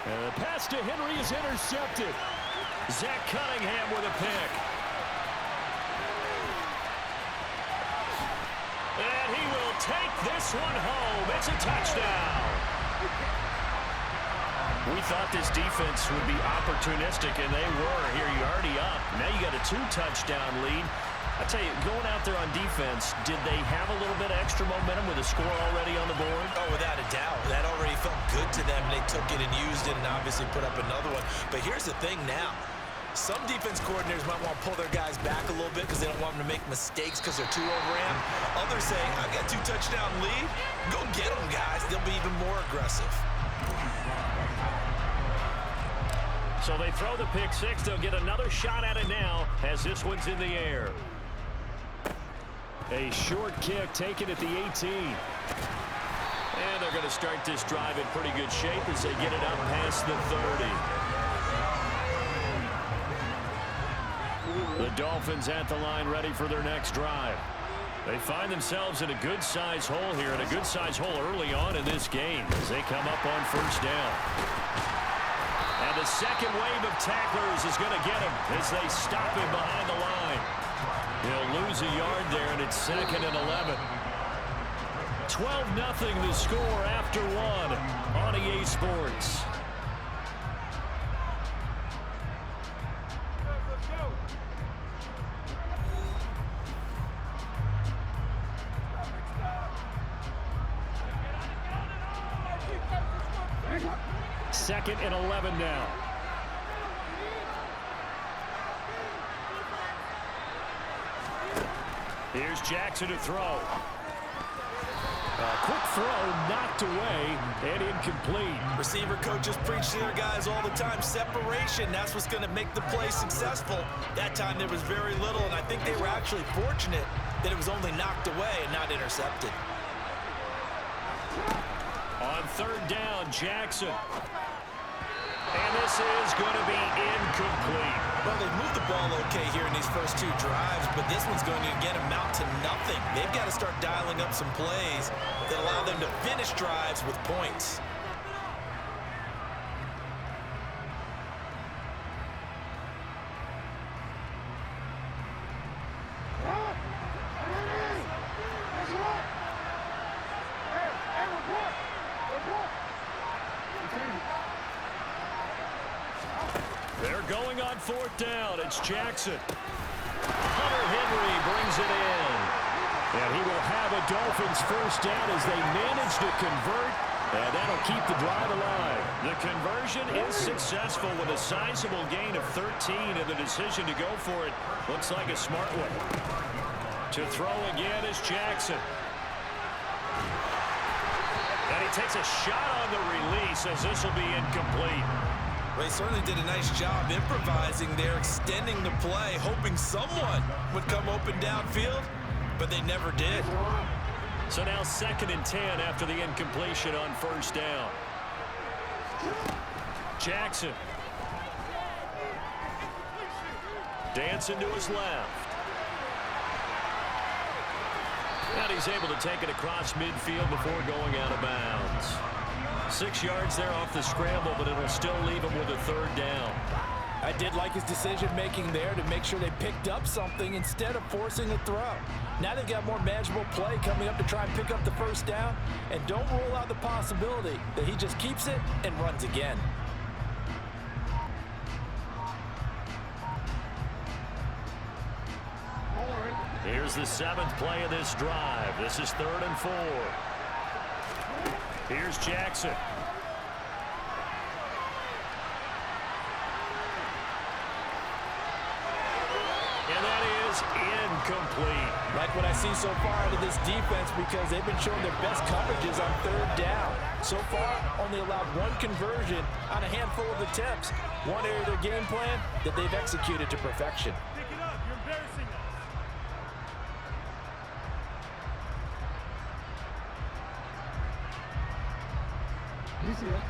And the pass to Henry is intercepted. Zach Cunningham with a pick. And he will take this one home. It's a touchdown. We thought this defense would be opportunistic, and they were. Here, you're already up. Now you got a 2-touchdown lead. I tell you, going out there on defense, did they have a little bit of extra momentum with a score already on the board? Oh, without a doubt. That already felt good to them. They took it and used it and obviously put up another one. But here's the thing now. Some defense coordinators might want to pull their guys back a little bit because they don't want them to make mistakes because they're too overran. Others say, I've got 2-touchdown lead. Go get them, guys. They'll be even more aggressive. So they throw the pick six. They'll get another shot at it now as this one's in the air. A short kick taken at the 18. And they're going to start this drive in pretty good shape as they get it up past the 30. The Dolphins at the line ready for their next drive. They find themselves in a good-sized hole here, and a good-sized hole early on in this game as they come up on first down. And the second wave of tacklers is going to get him as they stop him behind the line. He'll lose a yard there, and it's 2nd and 11. 12-0 the score after one on EA Sports. Second and 11 now. Here's Jackson to throw. Quick throw, knocked away, and incomplete. Receiver coaches preach to their guys all the time. Separation, that's what's going to make the play successful. That time there was very little, and I think they were actually fortunate that it was only knocked away and not intercepted. On third down, Jackson. And this is going to be incomplete. Well, they've moved the ball okay here in these first two drives, but this one's going to again amount to nothing. They've got to start dialing up some plays that allow them to finish drives with points. They're going on fourth down. It's Jackson. Hunter Henry brings it in. And he will have a Dolphins first down as they manage to convert. And that'll keep the drive alive. The conversion is successful with a sizable gain of 13. And the decision to go for it looks like a smart one. To throw again is Jackson. And he takes a shot on the release as this will be incomplete. Well, he certainly did a nice job improvising there, extending the play, hoping someone would come open downfield, but they never did. So now 2nd and 10 after the incompletion on first down. Jackson. Dancing to his left. And he's able to take it across midfield before going out of bounds. 6 yards there off the scramble, but it'll still leave him with a third down. I did like his decision-making there to make sure they picked up something instead of forcing a throw. Now they've got more manageable play coming up to try and pick up the first down, and don't rule out the possibility that he just keeps it and runs again. Here's the 7th play of this drive. This is 3rd and 4. Here's Jackson. And that is incomplete. Like what I see so far out of this defense because they've been showing their best coverages on third down. So far, only allowed one conversion on a handful of attempts. One area of their game plan that they've executed to perfection. Pick it up. You're embarrassing us. You see it.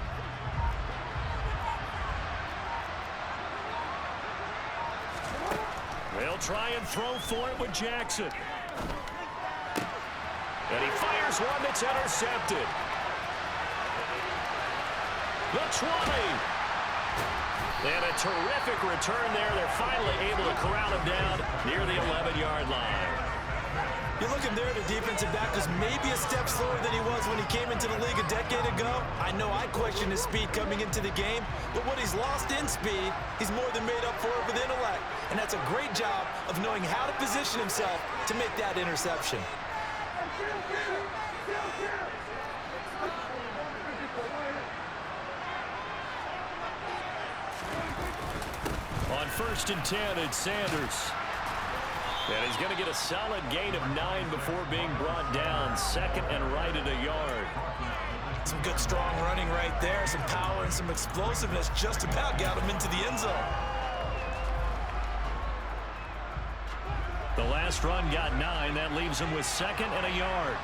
They'll try and throw for it with Jackson. And he fires one that's intercepted. The 20. And a terrific return there. They're finally able to corral him down near the 11-yard line. You look at there, the defensive back was maybe a step slower than he was when he came into the league a decade ago. I know I questioned his speed coming into the game, but what he's lost in speed, he's more than made up for it with intellect. And that's a great job of knowing how to position himself to make that interception. On 1st and 10, it's Sanders. And he's going to get a solid gain of 9 before being brought down. 2nd and right at a yard. Some good, strong running right there. Some power and some explosiveness just about got him into the end zone. The last run got 9. That leaves him with 2nd and a yard.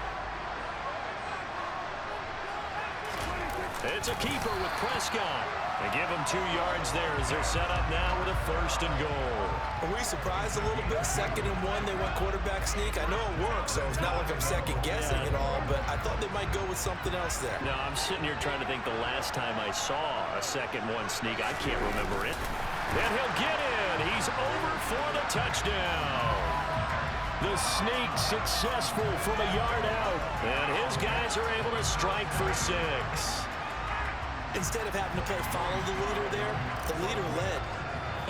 It's a keeper with Prescott. They give him 2 yards there as they're set up now with a 1st and goal. Are we surprised a little bit? 2nd and 1, they went quarterback sneak. I know it works, so it's not like I'm second-guessing it all, but I thought they might go with something else there. No, I'm sitting here trying to think the last time I saw a 2nd 1 sneak. I can't remember it. And he'll get in. He's over for the touchdown. The sneak successful from a yard out. And his guys are able to strike for 6. Instead of having to play follow the leader there, the leader led.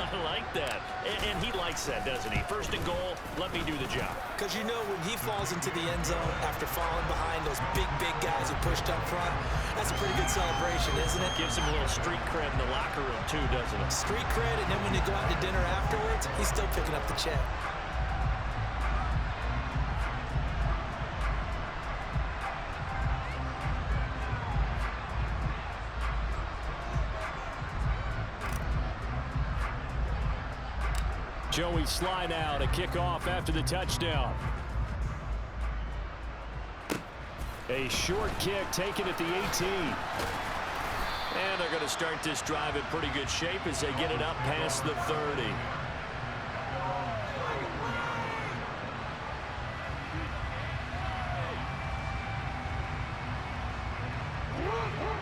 I like that. And he likes that, doesn't he? 1st and goal, let me do the job. Because you know when he falls into the end zone after falling behind those big guys who pushed up front, that's a pretty good celebration, isn't it? Gives him a little street cred in the locker room, too, doesn't it? Street cred, and then when they go out to dinner afterwards, he's still picking up the check. Joey Sly now to kick off after the touchdown. A short kick taken at the 18. And they're going to start this drive in pretty good shape as they get it up past the 30.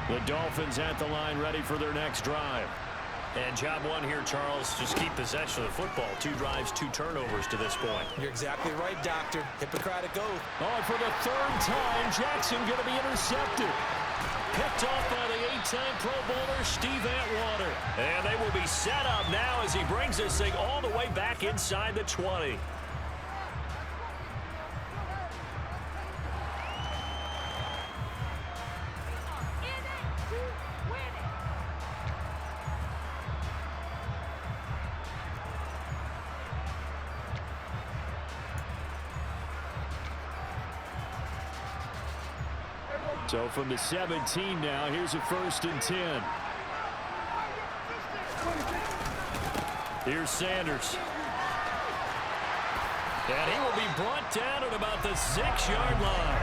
The Dolphins at the line ready for their next drive. And job 1 here, Charles, just keep possession of the football. 2 drives, 2 turnovers to this point. You're exactly right, Doctor. Hippocratic oath. Oh, and for the 3rd time, Jackson going to be intercepted. Picked off by the 8-time Pro Bowler, Steve Atwater. And they will be set up now as he brings this thing all the way back inside the 20. So from the 17 now, here's a 1st and 10. Here's Sanders. And he will be brought down at about the 6-yard line.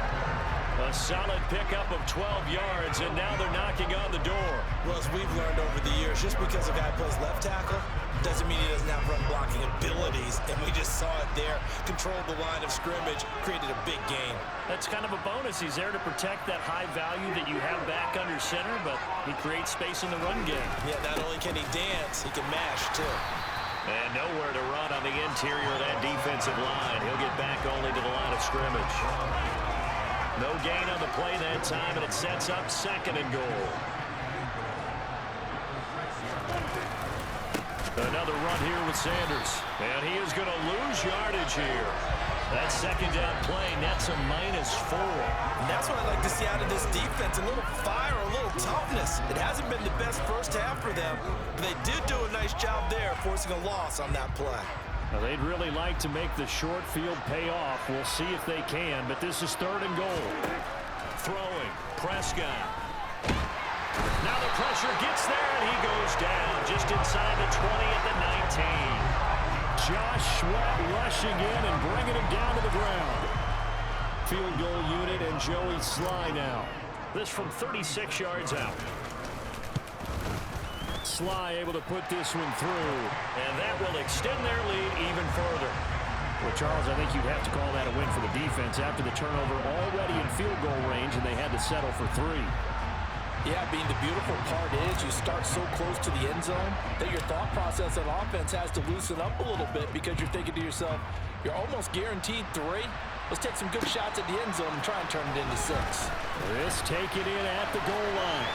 A solid pickup of 12 yards, and now they're knocking on the door. Well, as we've learned over the years, just because a guy plays left tackle doesn't mean he doesn't have run blocking abilities, and we just saw it there. Controlled the line of scrimmage, created a big gain. That's kind of a bonus. He's there to protect that high value that you have back under center, but he creates space in the run game. Yeah, not only can he dance, he can mash, too. And nowhere to run on the interior of that defensive line. He'll get back only to the line of scrimmage. No gain on the play that time, and it sets up 2nd and goal. Another run here with Sanders. And he is going to lose yardage here. That 2nd down play nets a -4. And that's what I like to see out of this defense. A little fire, a little toughness. It hasn't been the best first half for them, but they did do a nice job there forcing a loss on that play. Now, they'd really like to make the short field pay off. We'll see if they can, but this is 3rd and goal. Throwing, Prescott. Now the pressure gets there, and he goes down just inside the 20 at the 19. Josh Sweat rushing in and bringing him down to the ground. Field goal unit and Joey Sly now. This from 36 yards out. Sly able to put this one through, and that will extend their lead even further. Well, Charles, I think you'd have to call that a win for the defense after the turnover already in field goal range, and they had to settle for 3. Yeah, Bean, the beautiful part is you start so close to the end zone that your thought process on offense has to loosen up a little bit because you're thinking to yourself, you're almost guaranteed 3. Let's take some good shots at the end zone and try and turn it into 6. This take it in at the goal line.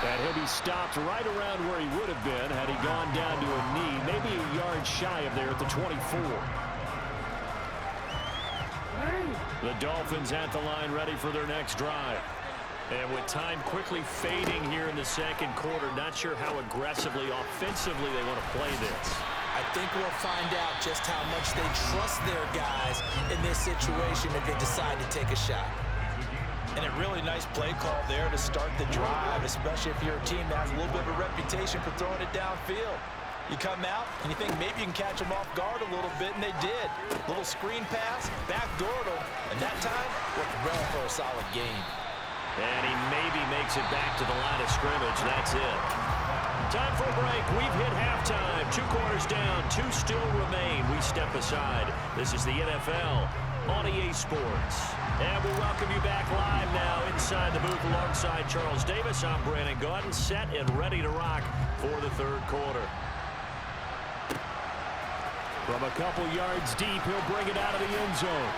And he'll be stopped right around where he would have been had he gone down to a knee, maybe a yard shy of there at the 24. The Dolphins at the line ready for their next drive. And with time quickly fading here in the second quarter, not sure how aggressively, offensively they want to play this. I think we'll find out just how much they trust their guys in this situation if they decide to take a shot. And a really nice play call there to start the drive, especially if you're a team that has a little bit of a reputation for throwing it downfield. You come out and you think maybe you can catch them off guard a little bit, and they did. Little screen pass, backdoored them, and that time worked well for a solid gain. And he maybe makes it back to the line of scrimmage. That's it. Time for a break. We've hit halftime. 2 quarters down, 2 still remain. We step aside. This is the NFL on EA Sports. And we welcome you back live now inside the booth alongside Charles Davis. I'm Brandon Gaudin, set and ready to rock for the third quarter. From a couple yards deep, he'll bring it out of the end zone.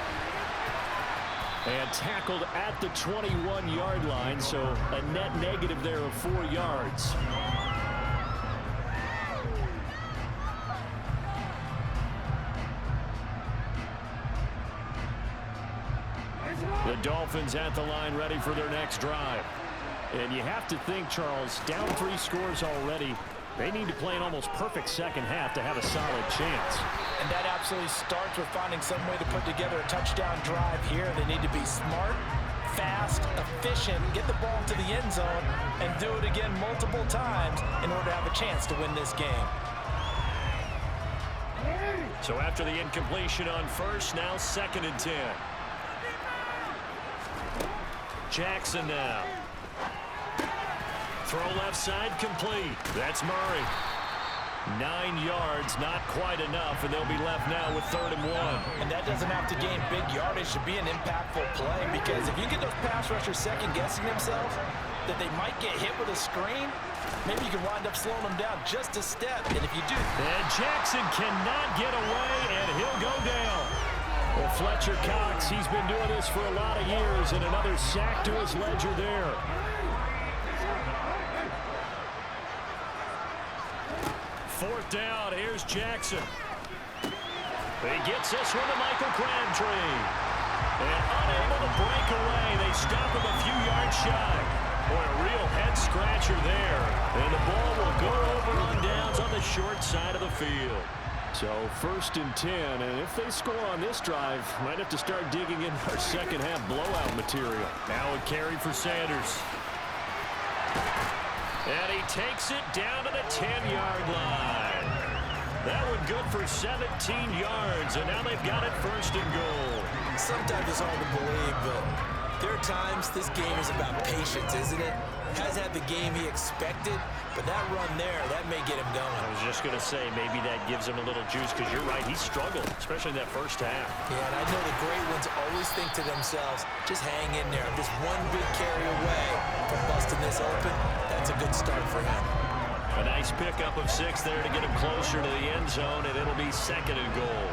And tackled at the 21-yard line, so a net negative there of 4 yards. The Dolphins at the line ready for their next drive. And you have to think, Charles, down 3 scores already. They need to play an almost perfect second half to have a solid chance. And that absolutely starts with finding some way to put together a touchdown drive here. They need to be smart, fast, efficient, get the ball to the end zone, and do it again multiple times in order to have a chance to win this game. So after the incompletion on first, now 2nd and 10. Jackson now. Throw left side complete. That's Murray. 9 yards, not quite enough, and they'll be left now with 3rd and 1. And that doesn't have to gain big yardage to be an impactful play, because if you get those pass rushers second-guessing themselves that they might get hit with a screen, maybe you can wind up slowing them down just a step. And if you do... And Jackson cannot get away, and he'll go down. Well, Fletcher Cox, he's been doing this for a lot of years, and another sack to his ledger there. Fourth down, here's Jackson. He gets this one to Michael Crabtree. And unable to break away, they stop him a few yards shy. Boy, a real head-scratcher there. And the ball will go over on downs on the short side of the field. So 1st and 10, and if they score on this drive, might have to start digging in our second half blowout material. Now a carry for Sanders. And he takes it down to the 10-yard line. That one good for 17 yards, and now they've got it 1st and goal. Sometimes it's hard to believe, but there are times this game is about patience, isn't it? Has had the game he expected, but that run there, that may get him going. I was just going to say, maybe that gives him a little juice, because you're right, he struggled, especially in that first half. Yeah, and I know the great ones always think to themselves, just hang in there. I'm just one big carry away from busting this open. That's a good start for him. A nice pickup of 6 there to get him closer to the end zone, and it'll be 2nd and goal.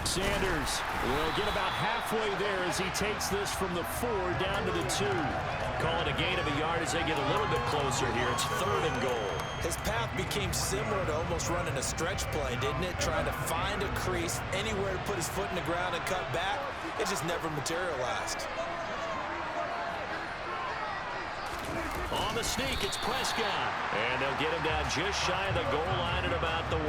Sanders will get about halfway there as he takes this from the 4 down to the 2. Call it a gain of a yard as they get a little bit closer here. It's 3rd and goal. His path became similar to almost running a stretch play, didn't it? Trying to find a crease, anywhere to put his foot in the ground and cut back. It just never materialized. On the sneak, it's Prescott. And they'll get him down just shy of the goal line at about the 1.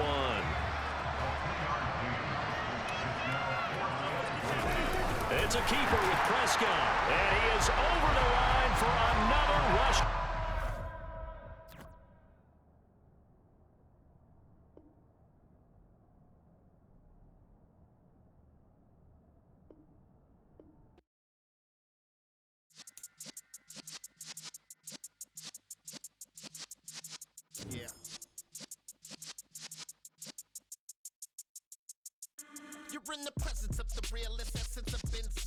It's a keeper with Prescott. And he is over the line for another rush. Yeah. You're in the presence of the realest essence of been